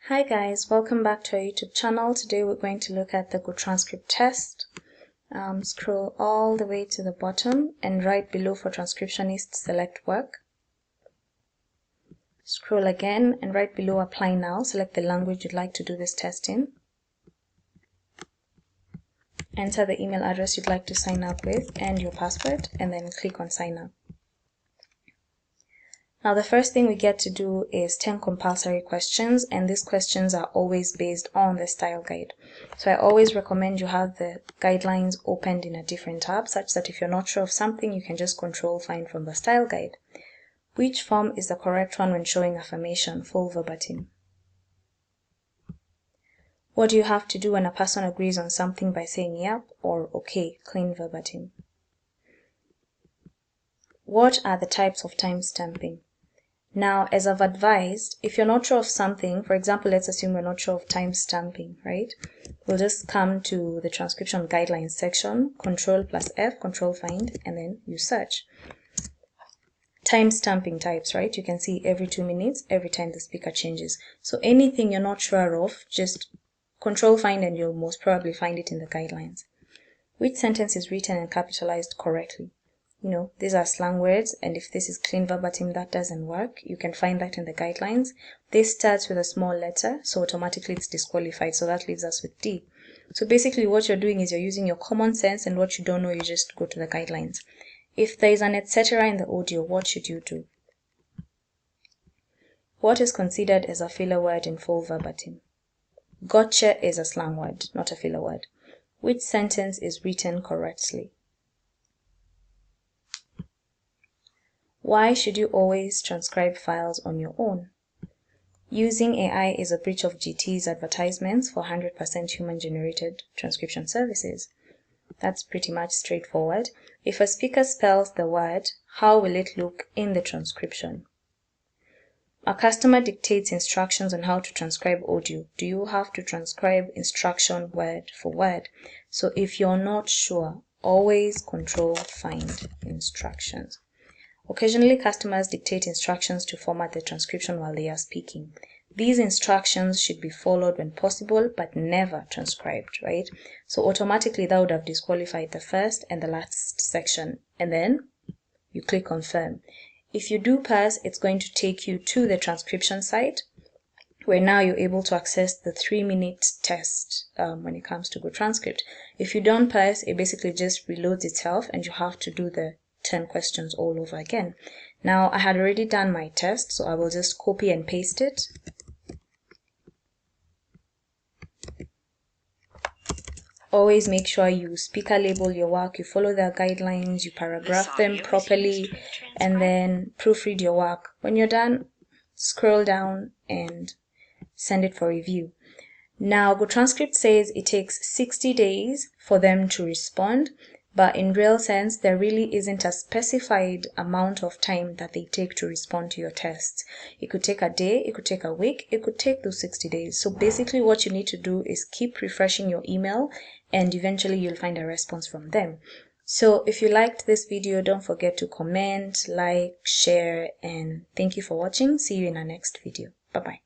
Hi guys, welcome back to our YouTube channel. Today we're going to look at the GoTranscript Test. Scroll all the way to the bottom and right below for transcriptionist, select work. Scroll again and right below apply now, select the language you'd like to do this test in. Enter the email address you'd like to sign up with and your password, and then click on sign up. Now the first thing we get to do is 10 compulsory questions, and these questions are always based on the style guide. So I always recommend you have the guidelines opened in a different tab, such that if you're not sure of something, you can just control find from the style guide. Which form is the correct one when showing affirmation, full verbatim? What do you have to do when a person agrees on something by saying yep or okay, clean verbatim? What are the types of time stamping? Now, as I've advised, if you're not sure of something, for example, let's assume we're not sure of time stamping, right? We'll just come to the transcription guidelines section, Control+F, control find, and then you search. Time stamping types, right? You can see every 2 minutes, every time the speaker changes. So anything you're not sure of, just control find and you'll most probably find it in the guidelines. Which sentence is written and capitalized correctly? You know, these are slang words, and if this is clean verbatim, that doesn't work. You can find that in the guidelines. This starts with a small letter, so automatically it's disqualified, so that leaves us with D. So basically what you're doing is you're using your common sense, and what you don't know, you just go to the guidelines. If there is an etc. in the audio, what should you do? What is considered as a filler word in full verbatim? Gotcha is a slang word, not a filler word. Which sentence is written correctly? Why should you always transcribe files on your own? Using AI is a breach of GT's advertisements for 100% human-generated transcription services. That's pretty much straightforward. If a speaker spells the word, how will it look in the transcription? A customer dictates instructions on how to transcribe audio. Do you have to transcribe instruction word for word? So if you're not sure, always control find instructions. Occasionally, customers dictate instructions to format the transcription while they are speaking. These instructions should be followed when possible, but never transcribed, right? So automatically that would have disqualified the first and the last section. And then you click confirm. If you do pass, it's going to take you to the transcription site, where now you're able to access the 3-minute test when it comes to GoTranscript. If you don't pass, it basically just reloads itself and you have to do the 10 questions all over again. Now, I had already done my test, so I will just copy and paste it. Always make sure you speaker label your work, you follow their guidelines, you paragraph them properly, and then proofread your work. When you're done, scroll down and send it for review. Now, GoTranscript says it takes 60 days for them to respond, but in real sense, there really isn't a specified amount of time that they take to respond to your tests. It could take a day, it could take a week, it could take those 60 days. So basically what you need to do is keep refreshing your email, and eventually you'll find a response from them. So if you liked this video, don't forget to comment, like, share, and thank you for watching. See you in our next video. Bye-bye.